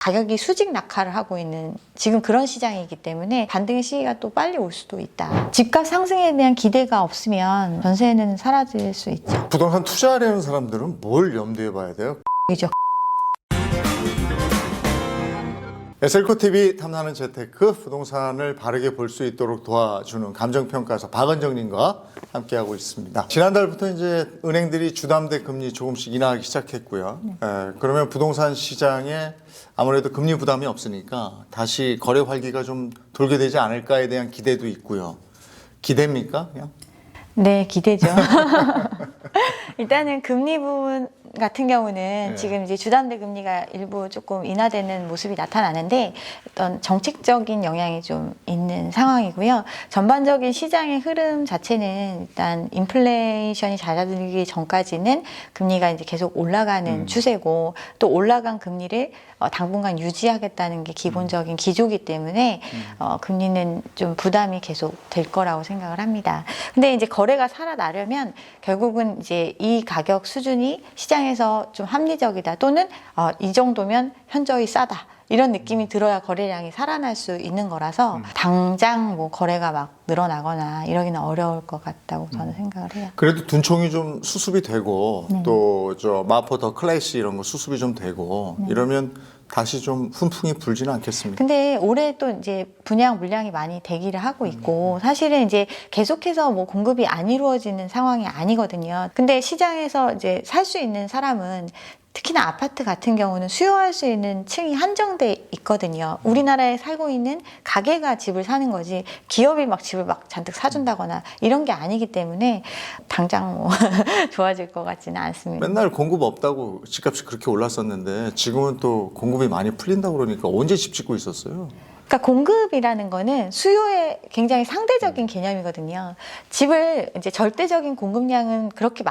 가격이 수직 낙하를 하고 있는 지금 그런 시장이기 때문에 반등의 시기가 또 빨리 올 수도 있다. 집값 상승에 대한 기대가 없으면 전세는 사라질 수 있죠. 부동산 투자하려는 사람들은 뭘 염두에 봐야 돼요? 그죠. SL코TV 탐나는 재테크, 부동산을 바르게 볼 수 있도록 도와주는 감정평가사 박은정님과 함께하고 있습니다. 지난달부터 이제 은행들이 주담대 금리 조금씩 인하하기 시작했고요. 그러면 부동산 시장에 아무래도 금리 부담이 없으니까 다시 거래 활기가 좀 돌게 되지 않을까에 대한 기대도 있고요. 기대입니까? 그냥? 네, 기대죠. 일단은 금리 부분 같은 경우는 지금 이제 주담대 금리가 일부 조금 인하되는 모습이 나타나는데 어떤 정책적인 영향이 좀 있는 상황이고요. 전반적인 시장의 흐름 자체는 일단 인플레이션이 잦아들기 전까지는 금리가 이제 계속 올라가는 추세고, 또 올라간 금리를 당분간 유지하겠다는 게 기본적인 기조이기 때문에 금리는 좀 부담이 계속 될 거라고 생각을 합니다. 근데 이제 거래가 살아나려면 결국은 이제 이 가격 수준이 시장에서 좀 합리적이다, 또는 이 정도면 현저히 싸다, 이런 느낌이 들어야 거래량이 살아날 수 있는 거라서 당장 뭐 거래가 막 늘어나거나 이러기는 어려울 것 같다고 저는 생각을 해요. 그래도 둔총이 좀 수습이 되고 또 저 마포 더 클래시 이런 거 수습이 좀 되고 이러면 다시 좀 훈풍이 불지는 않겠습니까? 근데 올해 또 이제 분양 물량이 많이 대기를 하고 있고, 사실은 이제 계속해서 뭐 공급이 안 이루어지는 상황이 아니거든요. 근데 시장에서 이제 살 수 있는 사람은, 특히나 아파트 같은 경우는 수요할 수 있는 층이 한정돼 있거든요. 우리나라에 살고 있는 가게가 집을 사는 거지 기업이 막 집을 막 잔뜩 사준다거나 이런 게 아니기 때문에 당장 뭐 좋아질 것 같지는 않습니다. 맨날 공급 없다고 집값이 그렇게 올랐었는데 지금은 또 공급이 많이 풀린다고 그러니까 언제 집 짓고 있었어요? 그러니까 공급이라는 거는 수요의 굉장히 상대적인 개념이거든요. 집을 이제 절대적인 공급량은 그렇게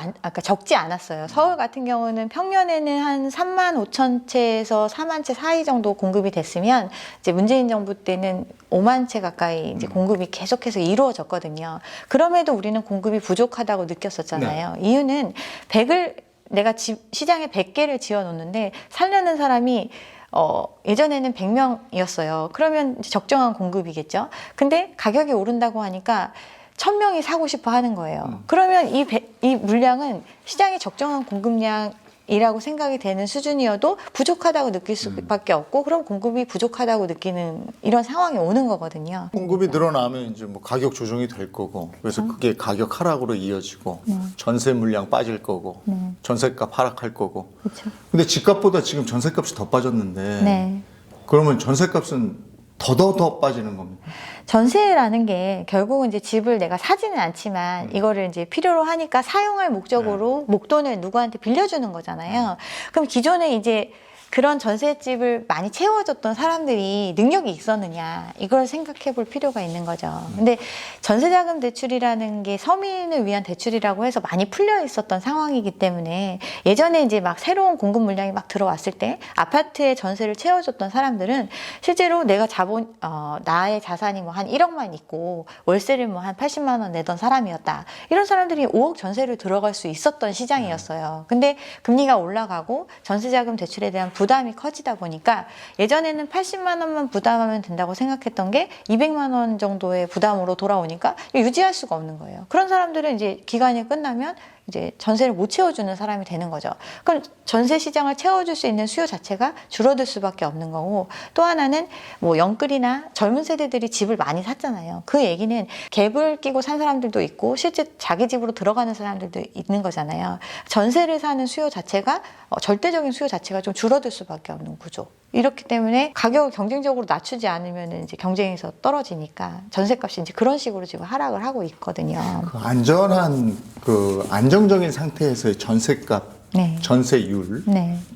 적지 않았어요. 서울 같은 경우는 평년에는 한 3만 5천 채에서 4만 채 사이 정도 공급이 됐으면, 이제 문재인 정부 때는 5만 채 가까이 이제 공급이 계속해서 이루어졌거든요. 그럼에도 우리는 공급이 부족하다고 느꼈었잖아요. 네. 이유는 내가 시장에 100개를 지어 놓는데 살려는 사람이 예전에는 100명이었어요. 그러면 적정한 공급이겠죠. 근데 가격이 오른다고 하니까 1000명이 사고 싶어 하는 거예요. 그러면 이 물량은 시장의 적정한 공급량이라고 생각이 되는 수준이어도 부족하다고 느낄 수밖에 없고, 그럼 공급이 부족하다고 느끼는 이런 상황이 오는 거거든요. 공급이 늘어나면 이제 뭐 가격 조정이 될 거고, 그래서 그게 가격 하락으로 이어지고 전세 물량 빠질 거고 전세값 하락할 거고. 그렇죠. 근데 집값보다 지금 전세값이 더 빠졌는데 네. 그러면 전세값은 더 빠지는 겁니다. 전세라는 게 결국은 이제 집을 내가 사지는 않지만 이거를 이제 필요로 하니까 사용할 목적으로 목돈을 누구한테 빌려주는 거잖아요. 그럼 기존에 이제 그런 전셋집을 많이 채워줬던 사람들이 능력이 있었느냐, 이걸 생각해 볼 필요가 있는 거죠. 근데 전세자금 대출이라는 게 서민을 위한 대출이라고 해서 많이 풀려 있었던 상황이기 때문에, 예전에 이제 막 새로운 공급 물량이 막 들어왔을 때 아파트에 전세를 채워줬던 사람들은 실제로 내가 나의 자산이 뭐 한 1억만 있고 월세를 뭐 한 80만 원 내던 사람이었다. 이런 사람들이 5억 전세를 들어갈 수 있었던 시장이었어요. 근데 금리가 올라가고 전세자금 대출에 대한 부담이 커지다 보니까, 예전에는 80만 원만 부담하면 된다고 생각했던 게 200만 원 정도의 부담으로 돌아오니까 유지할 수가 없는 거예요. 그런 사람들은 이제 기간이 끝나면 이제 전세를 못 채워주는 사람이 되는 거죠. 그럼 전세 시장을 채워줄 수 있는 수요 자체가 줄어들 수밖에 없는 거고, 또 하나는 뭐 영끌이나 젊은 세대들이 집을 많이 샀잖아요. 그 얘기는 갭을 끼고 산 사람들도 있고 실제 자기 집으로 들어가는 사람들도 있는 거잖아요. 전세를 사는 수요 자체가 절대적인 수요 자체가 좀 줄어들 수밖에 없는 구조. 이렇기 때문에 가격을 경쟁적으로 낮추지 않으면 이제 경쟁에서 떨어지니까 전세값이 이제 그런 식으로 지금 하락을 하고 있거든요. 안정적인 상태에서의 전세값, 전세율,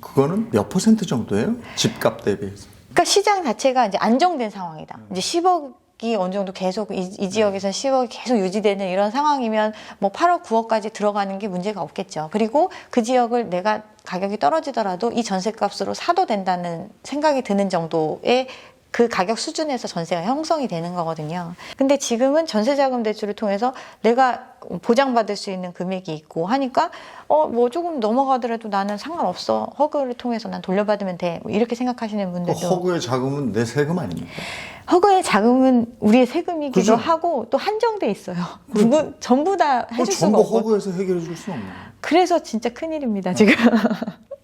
그거는 몇 % 정도예요? 집값 대비해서? 그러니까 시장 자체가 이제 안정된 상황이다. 이제 10억이 어느 정도 계속 이 지역에서 10억이 계속 유지되는 이런 상황이면 뭐 8억, 9억까지 들어가는 게 문제가 없겠죠. 그리고 그 지역을 내가 가격이 떨어지더라도 이 전세값으로 사도 된다는 생각이 드는 정도의 그 가격 수준에서 전세가 형성이 되는 거거든요. 근데 지금은 전세자금 대출을 통해서 내가 보장받을 수 있는 금액이 있고 하니까 뭐 조금 넘어가더라도 나는 상관없어. 허그를 통해서 난 돌려받으면 돼. 뭐 이렇게 생각하시는 그 분들도. 허그의 자금은 내 세금 아닙니까? 허그의 자금은 우리의 세금이기도 그죠? 하고 또 한정돼 있어요. 누구 전부 다 그걸 해줄 수가 전부 없고. 허그에서 해결해 줄 수는 없는 거예요. 그래서 진짜 큰일입니다, 지금.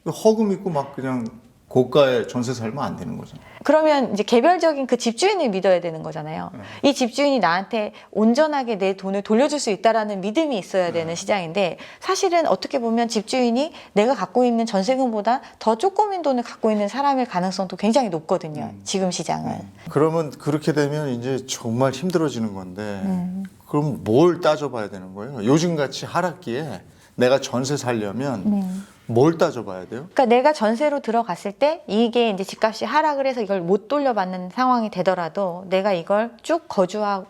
허그 믿고 막 그냥 고가의 전세 살면 안 되는 거죠. 그러면 이제 개별적인 그 집주인을 믿어야 되는 거잖아요. 이 집주인이 나한테 온전하게 내 돈을 돌려줄 수 있다라는 믿음이 있어야 되는 시장인데, 사실은 어떻게 보면 집주인이 내가 갖고 있는 전세금보다 더 조금인 돈을 갖고 있는 사람일 가능성도 굉장히 높거든요. 지금 시장은. 그러면 그렇게 되면 이제 정말 힘들어지는 건데 그럼 뭘 따져봐야 되는 거예요? 요즘같이 하락기에 내가 전세 살려면 뭘 따져봐야 돼요? 그러니까 내가 전세로 들어갔을 때 이게 이제 집값이 하락을 해서 이걸 못 돌려받는 상황이 되더라도 내가 이걸 쭉 거주하고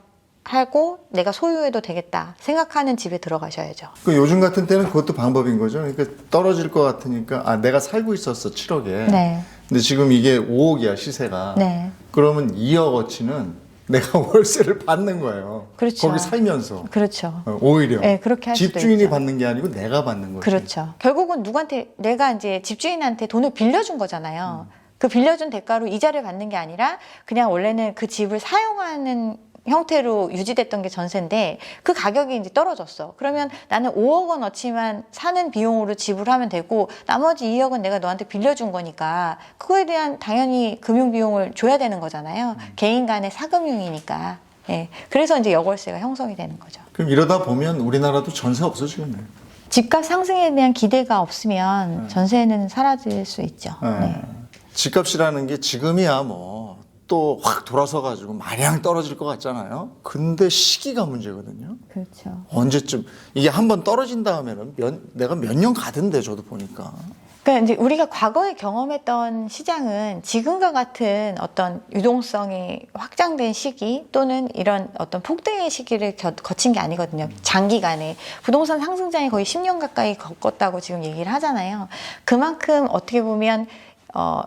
내가 소유해도 되겠다 생각하는 집에 들어가셔야죠. 그 요즘 같은 때는 그것도 방법인 거죠. 그러니까 떨어질 것 같으니까 내가 살고 있었어 7억에. 네. 근데 지금 이게 5억이야 시세가. 네. 그러면 2억어치는 내가 월세를 받는 거예요. 그렇죠. 거기 살면서. 그렇죠. 오히려. 네, 그렇게 할 수도 집주인이 있죠. 받는 게 아니고 내가 받는 거지. 그렇죠. 결국은 누구한테 내가 이제 집주인한테 돈을 빌려준 거잖아요. 그 빌려준 대가로 이자를 받는 게 아니라 그냥 원래는 그 집을 사용하는 형태로 유지됐던 게 전세인데 그 가격이 이제 떨어졌어. 그러면 나는 5억 원어치만 사는 비용으로 지불하면 되고 나머지 2억은 내가 너한테 빌려준 거니까 그거에 대한 당연히 금융 비용을 줘야 되는 거잖아요. 개인 간의 사금융이니까. 예. 그래서 이제 여월세가 형성이 되는 거죠. 그럼 이러다 보면 우리나라도 전세 없어지겠네요. 집값 상승에 대한 기대가 없으면 전세는 사라질 수 있죠. 네. 집값이라는 게 지금이야 뭐 또 확 돌아서 가지고 마냥 떨어질 것 같잖아요. 근데 시기가 문제거든요. 그렇죠. 언제쯤 이게 한번 떨어진 다음에는 내가 몇 년 가던데 저도 보니까. 그러니까 이제 우리가 과거에 경험했던 시장은 지금과 같은 어떤 유동성이 확장된 시기 또는 이런 어떤 폭등의 시기를 거친 게 아니거든요. 장기간에 부동산 상승장이 거의 10년 가까이 겪었다고 지금 얘기를 하잖아요. 그만큼 어떻게 보면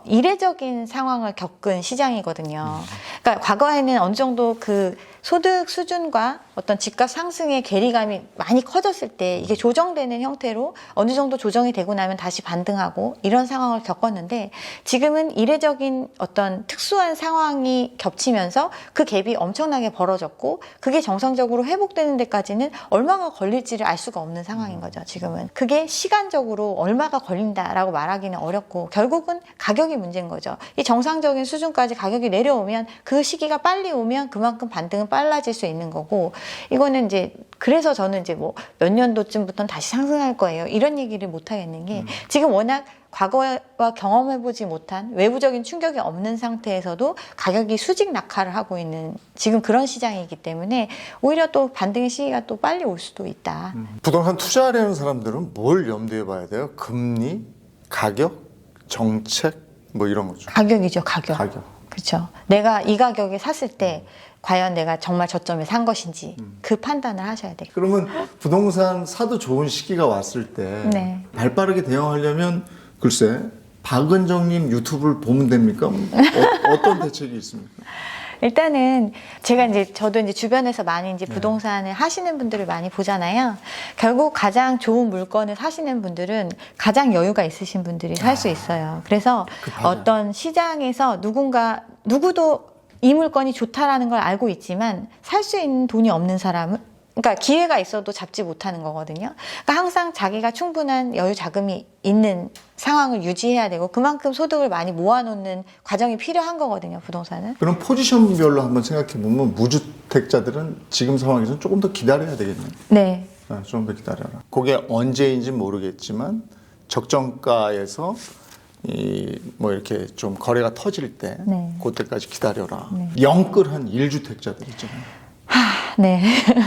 이례적인 상황을 겪은 시장이거든요. 그러니까 과거에는 어느 정도 그 소득 수준과 어떤 집값 상승의 괴리감이 많이 커졌을 때 이게 조정되는 형태로 어느 정도 조정이 되고 나면 다시 반등하고 이런 상황을 겪었는데 지금은 이례적인 어떤 특수한 상황이 겹치면서 그 갭이 엄청나게 벌어졌고 그게 정상적으로 회복되는 데까지는 얼마가 걸릴지를 알 수가 없는 상황인 거죠. 지금은 그게 시간적으로 얼마가 걸린다라고 말하기는 어렵고 결국은 가격이 문제인 거죠. 이 정상적인 수준까지 가격이 내려오면 그 시기가 빨리 오면 그만큼 반등은 빨라질 수 있는 거고 이거는 이제 그래서 저는 이제 뭐 몇 년도쯤부터는 다시 상승할 거예요. 이런 얘기를 못 하겠는 게 지금 워낙 과거와 경험해보지 못한 외부적인 충격이 없는 상태에서도 가격이 수직 낙하를 하고 있는 지금 그런 시장이기 때문에 오히려 또 반등의 시기가 또 빨리 올 수도 있다. 부동산 투자하려는 사람들은 뭘 염두에 봐야 돼요? 금리, 가격, 정책 뭐 이런 거죠. 가격이죠, 가격. 그렇죠. 내가 이 가격에 샀을 때 과연 내가 정말 저점에 산 것인지 그 판단을 하셔야 돼요. 그러면 부동산 사도 좋은 시기가 왔을 때 네. 발빠르게 대응하려면 글쎄 박은정님 유튜브를 보면 됩니까? 어떤 대책이 있습니까? 일단은 제가 저도 이제 주변에서 많이 이제 부동산을 하시는 분들을 많이 보잖아요. 결국 가장 좋은 물건을 사시는 분들은 가장 여유가 있으신 분들이 살 수 있어요. 그래서 어떤 시장에서 누구도 이 물건이 좋다라는 걸 알고 있지만 살 수 있는 돈이 없는 사람은 그러니까 기회가 있어도 잡지 못하는 거거든요. 그러니까 항상 자기가 충분한 여유 자금이 있는 상황을 유지해야 되고 그만큼 소득을 많이 모아놓는 과정이 필요한 거거든요. 부동산은. 그럼 포지션별로 한번 생각해 보면 무주택자들은 지금 상황에서는 조금 더 기다려야 되겠네요. 네. 좀 더 기다려라. 그게 언제인지 모르겠지만 적정가에서 뭐 이렇게 좀 거래가 터질 때 네. 그때까지 기다려라. 영끌한 1주택자들 있잖아요. 네.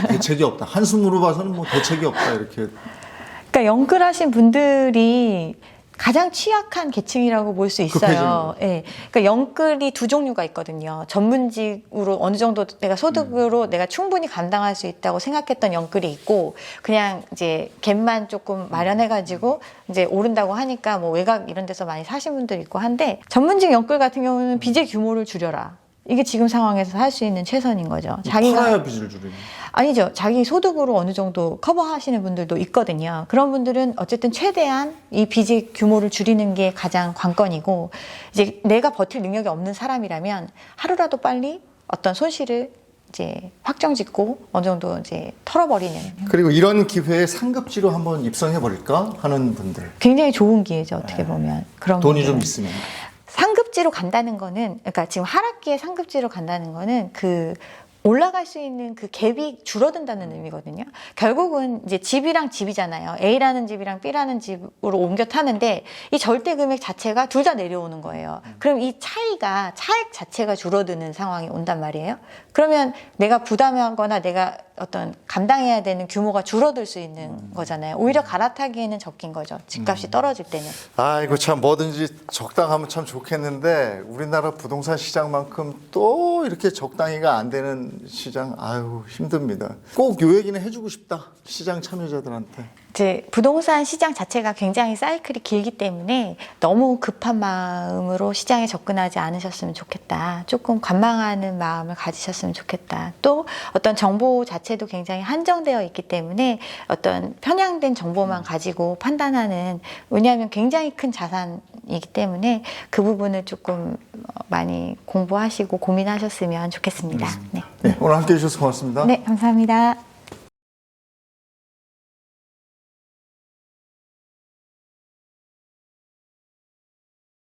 대책이 없다. 한숨으로 봐서는 뭐 대책이 없다 이렇게. 그러니까 영끌하신 분들이 가장 취약한 계층이라고 볼 수 있어요. 예. 그러니까 영끌이 두 종류가 있거든요. 전문직으로 어느 정도 내가 소득으로 내가 충분히 감당할 수 있다고 생각했던 영끌이 있고, 그냥 이제 갭만 조금 마련해가지고 이제 오른다고 하니까 뭐 외곽 이런 데서 많이 사신 분들 있고 한데, 전문직 영끌 같은 경우는 빚의 규모를 줄여라. 이게 지금 상황에서 할 수 있는 최선인 거죠. 자기가 팔아야 빚을 줄이는. 아니죠. 자기 소득으로 어느 정도 커버하시는 분들도 있거든요. 그런 분들은 어쨌든 최대한 이 빚의 규모를 줄이는 게 가장 관건이고, 이제 내가 버틸 능력이 없는 사람이라면 하루라도 빨리 어떤 손실을 이제 확정짓고 어느 정도 이제 털어버리는, 그리고 이런 기회에 상급지로 한번 입성해 버릴까 하는 분들. 굉장히 좋은 기회죠. 어떻게 보면. 그런 돈이 좀 분들은. 있으면. 상급지로 간다는 거는, 그러니까 지금 하락기에 상급지로 간다는 거는 그 올라갈 수 있는 그 갭이 줄어든다는 의미거든요. 결국은 이제 집이랑 집이잖아요. A라는 집이랑 B라는 집으로 옮겨 타는데 이 절대 금액 자체가 둘 다 내려오는 거예요. 그럼 이 차이가, 차액 자체가 줄어드는 상황이 온단 말이에요. 그러면 내가 부담하거나 내가 어떤 감당해야 되는 규모가 줄어들 수 있는 거잖아요. 오히려 갈아타기에는 적긴 거죠. 집값이 떨어질 때는. 아이고 참 뭐든지 적당하면 참 좋겠는데 우리나라 부동산 시장만큼 또 이렇게 적당히가 안 되는 시장, 아유 힘듭니다. 꼭 요 얘기는 해주고 싶다, 시장 참여자들한테. 이제 부동산 시장 자체가 굉장히 사이클이 길기 때문에 너무 급한 마음으로 시장에 접근하지 않으셨으면 좋겠다. 조금 관망하는 마음을 가지셨으면 좋겠다. 또 어떤 정보 자체도 굉장히 한정되어 있기 때문에 어떤 편향된 정보만 가지고 판단하는, 왜냐하면 굉장히 큰 자산이기 때문에 그 부분을 조금 많이 공부하시고 고민하셨으면 좋겠습니다. 네. 네, 오늘 함께 해주셔서 고맙습니다. 네, 감사합니다.